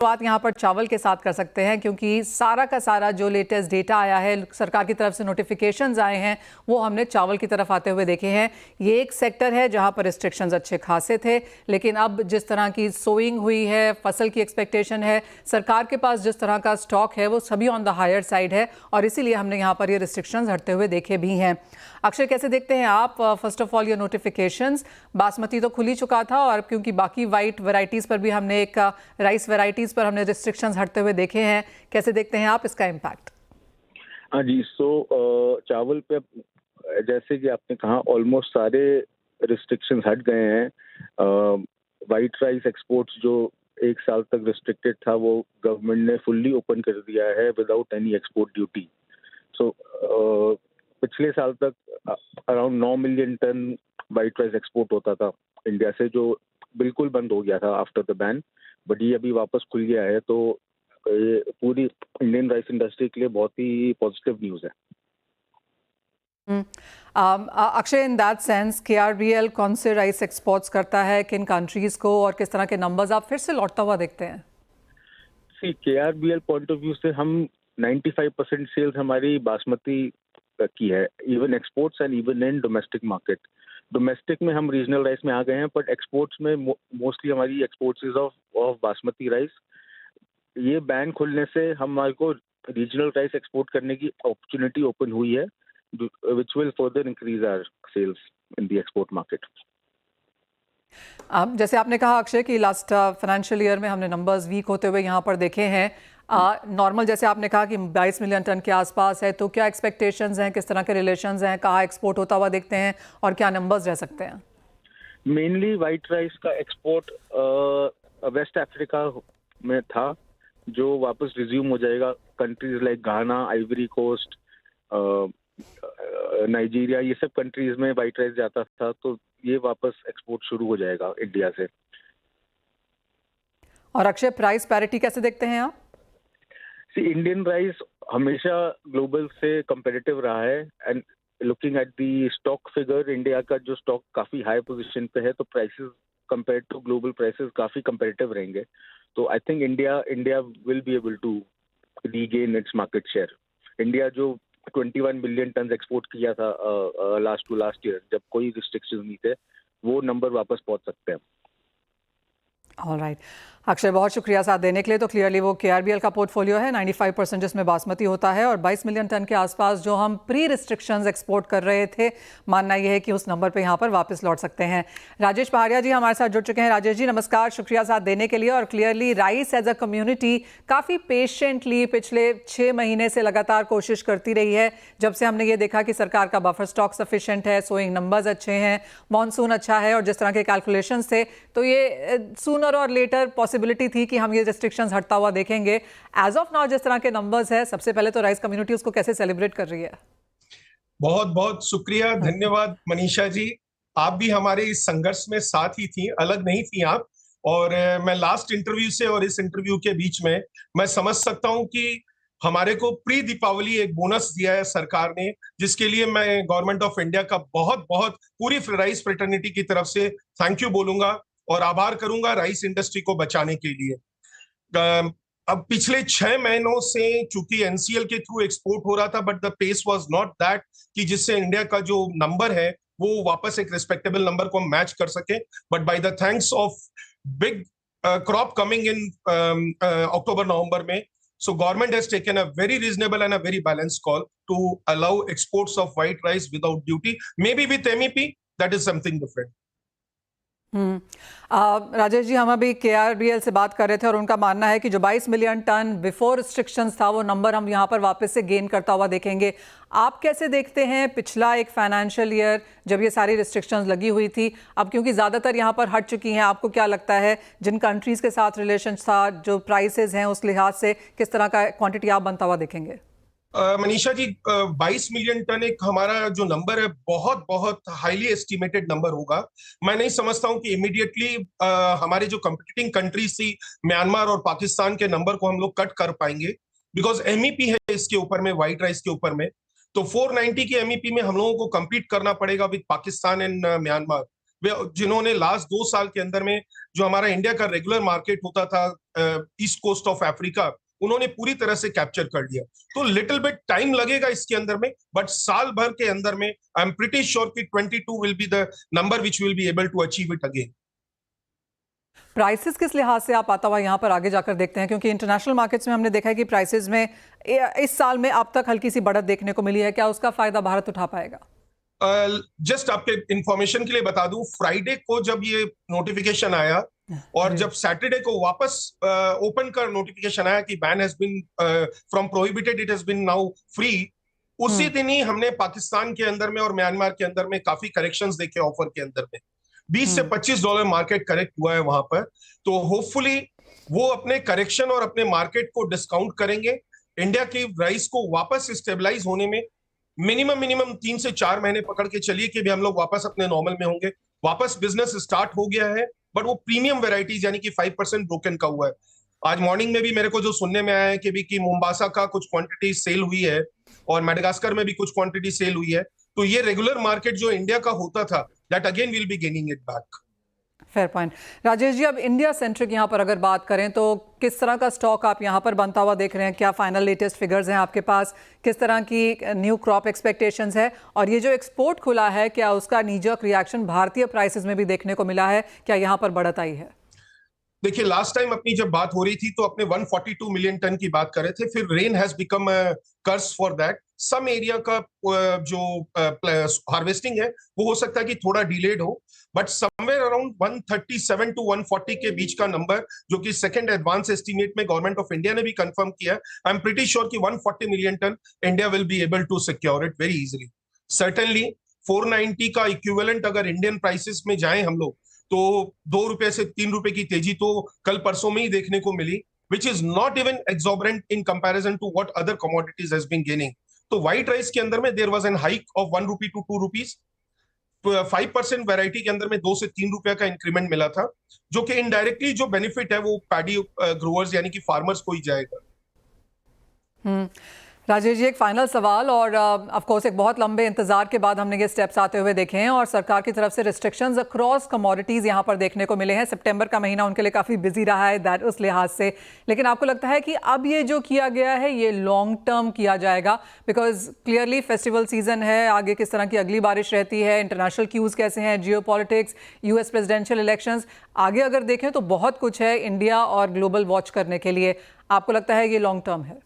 शुरुआत यहाँ पर चावल के साथ कर सकते हैं, क्योंकि सारा का सारा जो लेटेस्ट डेटा आया है, सरकार की तरफ से नोटिफिकेशंस आए हैं, वो हमने चावल की तरफ आते हुए देखे हैं। ये एक सेक्टर है जहाँ पर रिस्ट्रिक्शंस अच्छे खासे थे, लेकिन अब जिस तरह की सोइंग हुई है, फसल की एक्सपेक्टेशन है, सरकार के पास जिस तरह का स्टॉक है वो सभी ऑन द हायर साइड है, और इसीलिए हमने यहाँ पर ये रिस्ट्रिक्शंस हटते हुए देखे भी हैं। अक्षय, कैसे देखते हैं आप फर्स्ट ऑफ ऑल ये नोटिफिकेशंस? बासमती तो खुल ही चुका था, और क्योंकि बाकी वाइट वैरायटीज़ पर भी हमने एक राइस वैरायटीज़ पर हमने रिस्ट्रिक्शंस हटते हुए देखे हैं, कैसे देखते हैं आप इसका इम्पैक्ट? हाँ जी, चावल पे जैसे कि आपने कहा ऑलमोस्ट सारे रिस्ट्रिक्शंस हट गए हैं। वाइट राइस एक्सपोर्ट्स जो एक साल तक रिस्ट्रिक्टेड था, वो गवर्नमेंट ने फुल्ली ओपन कर दिया है without any export duty. So पिछले साल तक around 9 million ton white rice export होता था इंडिया से, जो बिल्कुल बंद हो गया था आफ्टर द बैन, बट ये अभी वापस खुल गया है। तो ये पूरी इंडियन राइस इंडस्ट्री के लिए बहुत ही पॉजिटिव न्यूज़ है। Akshay, in that sense KRBL कौन से राइस एक्सपोर्ट्स करता है, किन कंट्रीज को, और किस तरह के नंबर्स आप फिर से लौटता हुआ देखते हैं? KRBL पॉइंट ऑफ व्यू से हम 95% सेल्स हमारी बासमती की है, even exports and even in domestic market. Domestic में हम रीजनल राइस में आ गए हैं, बट एक्सपोर्ट्स में मोस्टली हमारी exports is of basmati rice. ये बैन खुलने से हमारे को रीजनल राइस एक्सपोर्ट करने की अपॉर्चुनिटी ओपन हुई है, which will further increase our sales in the export market. जैसे आपने कहा अक्षय कि लास्ट फाइनेंशियल ईयर में हमने नंबर्स वीक होते हुए यहाँ पर देखे हैं। नॉर्मल जैसे आपने कहा कि 22 मिलियन टन के आसपास है, तो क्या एक्सपेक्टेशंस हैं, किस तरह के रिलेशंस हैं, कहाँ एक्सपोर्ट होता हुआ देखते हैं, और क्या नंबर्स रह सकते हैं? मेनली वाइट राइस का एक्सपोर्ट वेस्ट अफ्रीका में था, जो वापस रिज्यूम हो जाएगा। कंट्रीज लाइक घाना, आइवरी कोस्ट, नाइजीरिया, ये सब कंट्रीज में वाइट राइस जाता था, तो ये वापस एक्सपोर्ट शुरू हो जाएगा इंडिया से। और अक्षय, प्राइस पैरिटी कैसे देखते हैं आप? इंडियन राइस हमेशा ग्लोबल से कंपेटिटिव रहा है, and looking at the stock figure, India का जो स्टॉक काफी हाई पोजीशन पे है, तो prices compare to global prices काफी कंपेटिटिव रहेंगे। तो I think India will be able to regain its market share. India जो 21 बिलियन टन एक्सपोर्ट किया था लास्ट टू लास्ट ईयर, जब कोई रिस्ट्रिक्शंस नहीं थे, वो नंबर वापस पहुंच सकते हैं। ऑलराइट अक्षय, बहुत शुक्रिया साथ देने के लिए। तो क्लियरली वो KRBL का पोर्टफोलियो है 95% जिसमें बासमती होता है, और 22 मिलियन टन के आसपास जो हम प्री रिस्ट्रिक्शंस एक्सपोर्ट कर रहे थे, मानना यह है कि उस नंबर पे यहाँ पर वापस लौट सकते हैं। राजेश पहाड़िया जी हमारे साथ जुड़ चुके हैं। राजेश जी नमस्कार, शुक्रिया साथ देने के लिए। और clearly rice as a community काफ़ी पेशेंटली पिछले 6 महीने से लगातार कोशिश करती रही है, जब से हमने ये देखा कि सरकार का बफर स्टॉक सफिशेंट है, सोइंग नंबर्स अच्छे हैं, मानसून अच्छा है, और जिस तरह के कैलकुलेशंस थे, तो ये सूनर और लेटर पॉसिबिलिटी थी कि हम ये रिस्ट्रिक्शंस हटता हुआ देखेंगे। एज ऑफ नाउ जिस तरह के नंबर्स है, सबसे पहले तो राइस कम्युनिटी उसको कैसे सेलिब्रेट कर रही है? बहुत बहुत शुक्रिया, धन्यवाद मनीषा जी। आप भी हमारे इस संघर्ष में साथ ही थी, अलग नहीं थी आप। और मैं लास्ट इंटरव्यू से और इस इंटरव्यू के बीच में मैं समझ सकता हूं कि हमारे को प्री दीपावली एक बोनस दिया है सरकार ने, जिसके लिए मैं गवर्नमेंट ऑफ इंडिया का बहुत बहुत पूरी राइस फ्रेटर्निटी की तरफ से थैंक यू बोलूंगा और आभार करूंगा राइस इंडस्ट्री को बचाने के लिए। अब पिछले 6 महीनों से चूंकि NCL के थ्रू एक्सपोर्ट हो रहा था, but the pace was not that कि जिससे इंडिया का जो नंबर है वो वापस एक रिस्पेक्टेबल नंबर को मैच कर सके। But by the thanks of big crop coming in October नवंबर में, so government has taken a very reasonable and a very balanced call to allow exports of white rice without duty, maybe with MEP, that is something different. Rajesh ji, हम अभी KRBL से बात कर रहे थे, और उनका मानना है कि जो 22 मिलियन टन बिफोर रिस्ट्रिक्शंस था, वो नंबर हम यहाँ पर वापस से गेन करता हुआ देखेंगे। आप कैसे देखते हैं पिछला एक फाइनेंशियल ईयर जब ये सारी रिस्ट्रिक्शंस लगी हुई थी, अब क्योंकि ज़्यादातर यहाँ पर हट चुकी हैं, आपको क्या लगता है जिन कंट्रीज़ के साथ रिलेशन था, जो प्राइसेस हैं, उस लिहाज से किस तरह का क्वांटिटी आप बनता हुआ देखेंगे? मनीषा जी, 22 मिलियन टन एक हमारा जो नंबर है बहुत बहुत हाईली एस्टिमेटेड नंबर होगा। मैं नहीं समझता हूं कि इमीडिएटली हमारे जो कंपीटिंग कंट्रीज थी म्यांमार और पाकिस्तान के नंबर को हम लोग कट कर पाएंगे, बिकॉज MEP है इसके ऊपर में, व्हाइट राइस के ऊपर में। तो 490 की MEP में हम लोगों को compete करना पड़ेगा विद पाकिस्तान एंड म्यांमार। जिन्होंने लास्ट 2 साल के अंदर में जो हमारा इंडिया का रेगुलर मार्केट होता था ईस्ट कोस्ट ऑफ अफ्रीका, उन्होंने पूरी तरह से कैप्चर कर लिया। तो लिटिल बिट टाइम लगेगा इसके अंदर में, बट साल भर के अंदर में आई एम प्रीटी श्योर कि 22 will be the number which will be able to achieve it again. Prices किस लिहाज से आप आता हुआ यहाँ पर आगे जाकर देखते हैं, क्योंकि इंटरनेशनल मार्केट्स में हमने देखा है कि प्राइसेस में इस साल में अब तक हल्की सी बढ़त देखने को मिली है, क्या उसका फायदा भारत उठा पाएगा? जस्ट आपके इंफॉर्मेशन के लिए बता दूं, फ्राइडे को जब ये नोटिफिकेशन आया और जब सैटरडे को वापस ओपन का नोटिफिकेशन आया कि ban has been from prohibited it has been now free, उसी दिन ही हमने पाकिस्तान के अंदर में और म्यांमार के अंदर में काफी करेक्शंस देखे ऑफर के अंदर में। $20 से $25 मार्केट करेक्ट हुआ है वहां पर। तो होपफुली वो अपने करेक्शन और अपने मार्केट को डिस्काउंट करेंगे। इंडिया की राइस को वापस स्टेबलाइज होने में मिनिमम 3 से 4 महीने पकड़ के चलिए कि भी हम लोग वापस अपने नॉर्मल में होंगे। वापस बिजनेस स्टार्ट हो गया है, बट वो प्रीमियम वेराइटीज यानी कि 5% ब्रोकन का हुआ है। आज मॉर्निंग में भी मेरे को जो सुनने में आया है कि मोम्बासा का कुछ क्वांटिटी सेल हुई है और मेडागास्कर में भी कुछ क्वांटिटी सेल हुई है। तो ये रेगुलर मार्केट जो इंडिया का होता था, that again will be gaining it back. Fair point. Rajesh ji, अब इंडिया सेंट्रिक यहाँ पर अगर बात करें तो किस तरह का स्टॉक आप यहाँ पर बनता हुआ देख रहे हैं? क्या फाइनल लेटेस्ट फिगर्स हैं आपके पास? किस तरह की न्यू क्रॉप एक्सपेक्टेशंस है? और ये जो एक्सपोर्ट खुला है, क्या उसका नीजक रिएक्शन भारतीय प्राइसेस में भी देखने को मिला है? क्या यहाँ पर बढ़त आई है? देखिए, लास्ट टाइम अपनी जब बात हो रही थी तो अपने 142 मिलियन टन की बात कर रहे थे, फिर rain has become curse for that. Some area का जो हार्वेस्टिंग है वो हो सकता है कि थोड़ा डिलेड हो, बट समवेयर अराउंड 137 टू 140 के बीच का नंबर, जो कि सेकंड एडवांस एस्टीमेट में गवर्नमेंट ऑफ इंडिया ने भी कंफर्म किया, आई एम प्रीटी श्योर कि 140 million ton India will be able to secure it very easily. Certainly 490 का इक्विवेलेंट अगर इंडियन प्राइसेस में जाएं हम लोग, तो ₹2 से ₹3 की तेजी तो कल परसों में ही देखने को मिली, which is not even exorbitant in comparison to what other commodities has been gaining. तो व्हाइट राइस के अंदर में there was an hike of ₹1 to ₹2, 5% variety के अंदर में ₹2 से ₹3 का इंक्रीमेंट मिला था, जो कि इनडायरेक्टली जो बेनिफिट है वो पैडी ग्रोअर्स यानी कि फार्मर्स को ही जाएगा। राजेश जी, एक फाइनल सवाल, और ऑफ कोर्स एक बहुत लंबे इंतजार के बाद हमने ये स्टेप्स आते हुए देखे हैं और सरकार की तरफ से रिस्ट्रिक्शंस अक्रॉस कमोडिटीज़ यहाँ पर देखने को मिले हैं। सितंबर का महीना उनके लिए काफ़ी बिजी रहा है दैट उस लिहाज से, लेकिन आपको लगता है कि अब ये जो किया गया है ये लॉन्ग टर्म किया जाएगा? बिकॉज क्लियरली फेस्टिवल सीजन है, आगे किस तरह की अगली बारिश रहती है, इंटरनेशनल क्यूज़ कैसे हैं, जियो पॉलिटिक्स, US प्रेसिडेंशियल इलेक्शंस, आगे अगर देखें तो बहुत कुछ है इंडिया और ग्लोबल वॉच करने के लिए। आपको लगता है ये लॉन्ग टर्म है?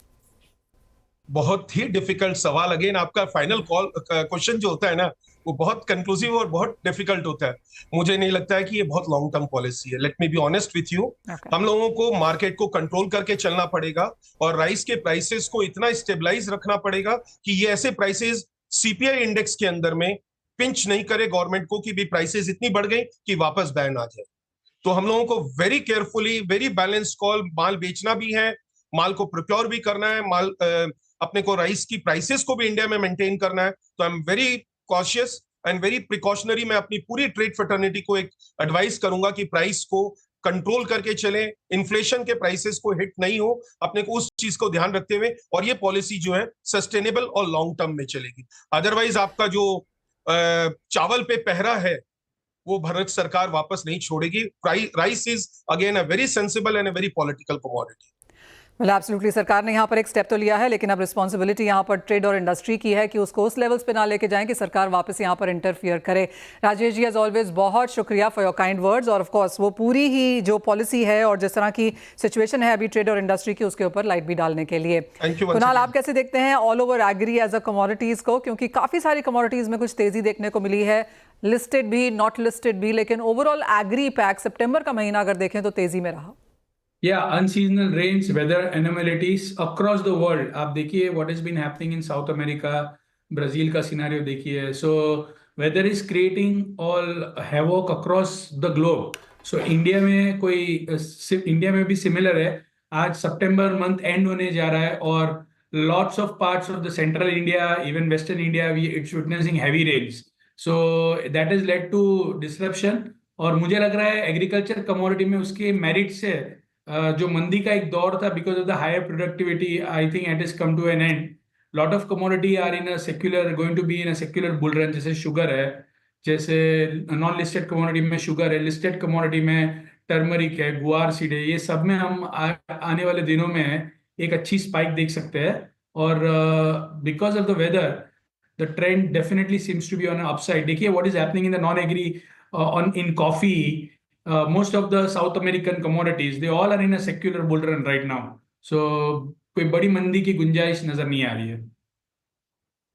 बहुत ही डिफिकल्ट सवाल। अगेन आपका फाइनल कॉल क्वेश्चन जो होता है ना, वो बहुत कंक्लूसिव और बहुत डिफिकल्ट होता है। मुझे नहीं लगता है कि ये बहुत लॉन्ग टर्म पॉलिसी है। Let me be honest with you. हम लोगों को मार्केट को कंट्रोल करके चलना पड़ेगा और राइस के प्राइसेस को इतना स्टेबलाइज रखना पड़ेगा कि ये ऐसे प्राइसेस CPI इंडेक्स के अंदर में पिंच नहीं करे गवर्नमेंट को कि भी प्राइसेस इतनी बढ़ गई कि वापस बैन आ जाए। तो हम लोगों को very carefully, very balance call, माल बेचना भी है, माल को प्रोक्योर भी करना है, माल अपने को राइस की प्राइसेस को भी इंडिया में मेंटेन करना है। तो I am very cautious and very precautionary. मैं अपनी पूरी ट्रेड फ्रेटर्निटी को एक एडवाइस करूंगा कि प्राइस को कंट्रोल करके चलें, इन्फ्लेशन के प्राइसेस को हिट नहीं हो, अपने को उस चीज को ध्यान रखते हुए, और ये पॉलिसी जो है सस्टेनेबल और लॉन्ग टर्म में चलेगी। अदरवाइज आपका जो चावल पे पहरा है वो भारत सरकार वापस नहीं छोड़ेगी। Rice is again a very sensible and a very political commodity. Well absolutely, सरकार ने यहाँ पर एक स्टेप तो लिया है, लेकिन अब रिस्पॉन्सिबिलिटी यहाँ पर ट्रेड और इंडस्ट्री की है कि उसको उस लेवल्स पे ना लेके जाएं कि सरकार वापस यहाँ पर इंटरफियर करे। राजेश जी, एज ऑलवेज बहुत शुक्रिया फॉर योर काइंड वर्ड्स, और ऑफ कोर्स वो पूरी ही जो पॉलिसी है और जिस तरह की सिचुएशन है अभी ट्रेड और इंडस्ट्री की, उसके ऊपर लाइट भी डालने के लिए। कुणाल, आप कैसे देखते हैं all over agri as a commodities को? क्योंकि काफ़ी सारी कमोडिटीज में कुछ तेजी देखने को मिली है, लिस्टेड भी, नॉट लिस्टेड भी, लेकिन ओवरऑल एग्री पैक सितंबर का महीना अगर देखें तो तेजी में रहा। Unseasonal rains, weather anomalies across the world. आप देखिए what has been happening in South America, Brazil का सिनेरियो देखिए. So weather is creating all havoc across the globe. So India में भी सिमिलर है. आज सितंबर मंथ एंड होने जा रहा है और lots of parts of the central India, even western India, it's witnessing heavy rains. So that has led to disruption. और मुझे लग रहा है एग्रीकल्चर कमोडिटी में उसके मेरिट से जो मंदी का एक दौर था, because of the higher productivity, I think it is come to an end. Lot of commodity are in a secular, going to be in a secular bull run, जैसे शुगर है, जैसे नॉन लिस्टेड कमोडिटी में sugar है, listed commodity में turmeric है, guar seed है, ये सब में हम आने वाले दिनों में एक अच्छी स्पाइक देख सकते हैं। और because of the weather the trend definitely seems to be on upside. देखिए what is happening in the non agri on in coffee, most of the South American commodities, they all are in a secular bull run right now. So कोई बड़ी मंदी की गुंजाइश नजर नहीं आ रही है।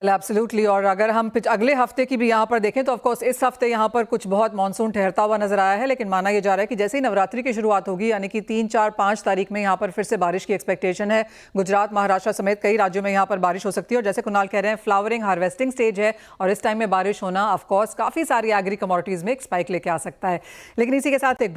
एब्सोल्युटली। और अगर हम अगले हफ्ते की भी यहाँ पर देखें तो ऑफ कोर्स इस हफ्ते यहाँ पर कुछ बहुत मानसून ठहरता हुआ नजर आया है, लेकिन माना यह जा रहा है कि जैसे ही नवरात्रि की शुरुआत होगी, यानी कि 3, 4, 5 तारीख में यहाँ पर फिर से बारिश की एक्सपेक्टेशन है। गुजरात, महाराष्ट्र समेत कई राज्यों में यहाँ पर बारिश हो सकती है। और जैसे कुणाल कह रहे हैं, फ्लावरिंग हार्वेस्टिंग स्टेज है और इस टाइम में बारिश होना ऑफ कोर्स काफ़ी सारी एग्री कमोडिटीज़ में एक स्पाइक लेके आ सकता है। लेकिन इसी के साथ एक